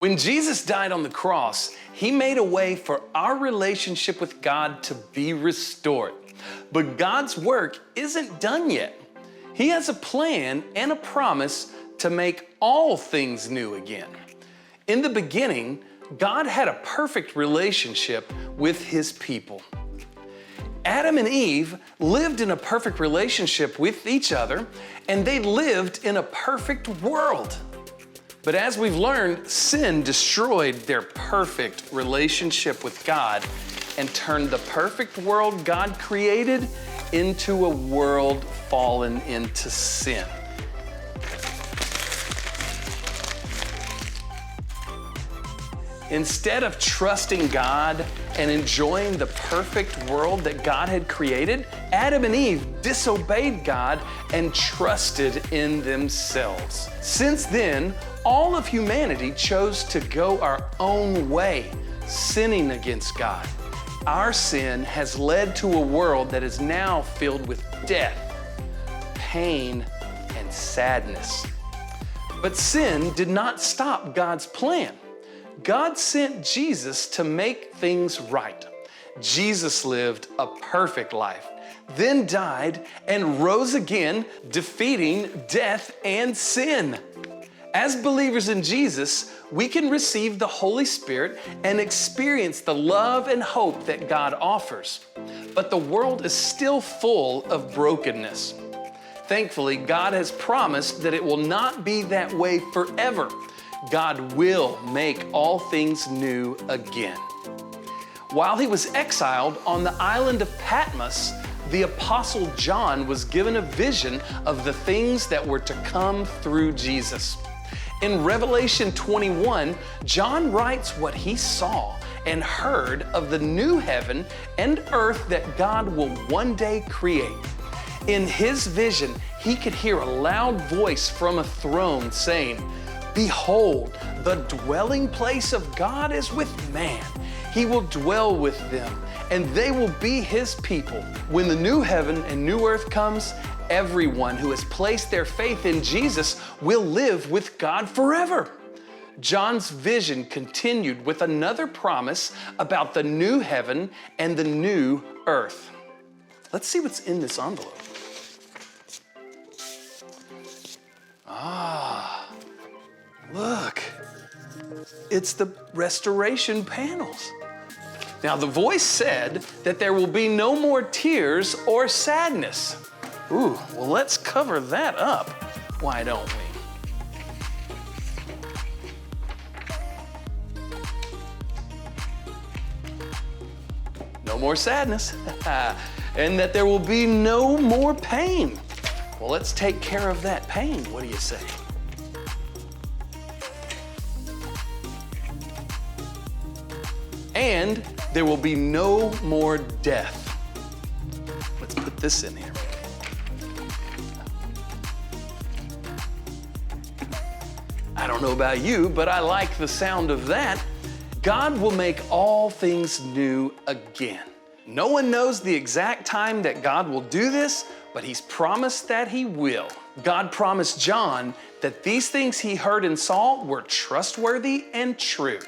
When Jesus died on the cross, he made a way for our relationship with God to be restored. But God's work isn't done yet. He has a plan and a promise to make all things new again. In the beginning, God had a perfect relationship with his people. Adam and Eve lived in a perfect relationship with each other, and they lived in a perfect world. But as we've learned, sin destroyed their perfect relationship with God and turned the perfect world God created into a world fallen into sin. Instead of trusting God and enjoying the perfect world that God had created, Adam and Eve disobeyed God and trusted in themselves. Since then, all of humanity chose to go our own way, sinning against God. Our sin has led to a world that is now filled with death, pain, and sadness. But sin did not stop God's plan. God sent Jesus to make things right. Jesus lived a perfect life, then died and rose again, defeating death and sin. As believers in Jesus, we can receive the Holy Spirit and experience the love and hope that God offers. But the world is still full of brokenness. Thankfully, God has promised that it will not be that way forever. God will make all things new again. While he was exiled on the island of Patmos, the Apostle John was given a vision of the things that were to come through Jesus. In Revelation 21, John writes what he saw and heard of the new heaven and earth that God will one day create. In his vision, he could hear a loud voice from a throne saying, "Behold, the dwelling place of God is with man. He will dwell with them, and they will be his people." When the new heaven and new earth comes, everyone who has placed their faith in Jesus will live with God forever. John's vision continued with another promise about the new heaven and the new earth. Let's see what's in this envelope. Look, it's the restoration panels. Now, the voice said that there will be no more tears or sadness. Ooh, well, let's cover that up. Why don't we? No more sadness. And that there will be no more pain. Well, let's take care of that pain. What do you say? And there will be no more death. Let's put this in here. I don't know about you, but I like the sound of that. God will make all things new again. No one knows the exact time that God will do this, but he's promised that he will. God promised John that these things he heard and saw were trustworthy and true.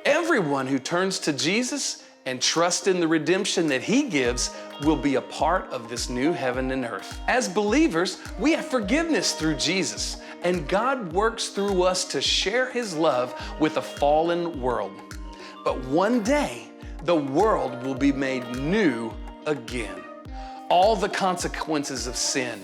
Everyone who turns to Jesus and trusts in the redemption that he gives will be a part of this new heaven and earth. As believers, we have forgiveness through Jesus, and God works through us to share his love with a fallen world. But one day, the world will be made new again. All the consequences of sin,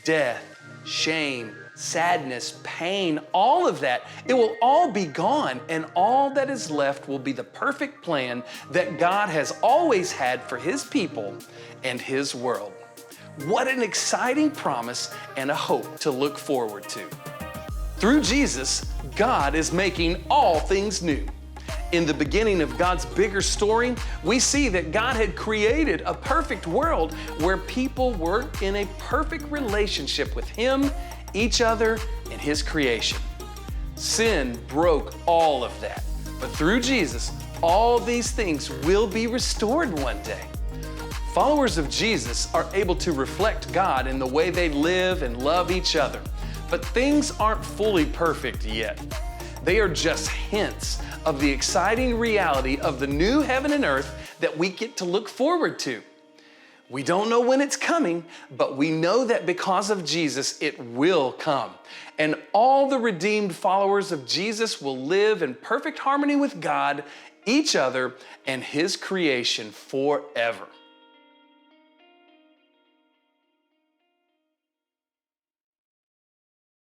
death, shame, sadness, pain, all of that, it will all be gone, and all that is left will be the perfect plan that God has always had for his people and his world. What an exciting promise and a hope to look forward to. Through Jesus, God is making all things new. In the beginning of God's bigger story, we see that God had created a perfect world where people were in a perfect relationship with him, each other, and his creation. Sin broke all of that, but through Jesus, all these things will be restored one day. Followers of Jesus are able to reflect God in the way they live and love each other, but things aren't fully perfect yet. They are just hints of the exciting reality of the new heaven and earth that we get to look forward to. We don't know when it's coming, but we know that because of Jesus, it will come. And all the redeemed followers of Jesus will live in perfect harmony with God, each other, and His creation forever.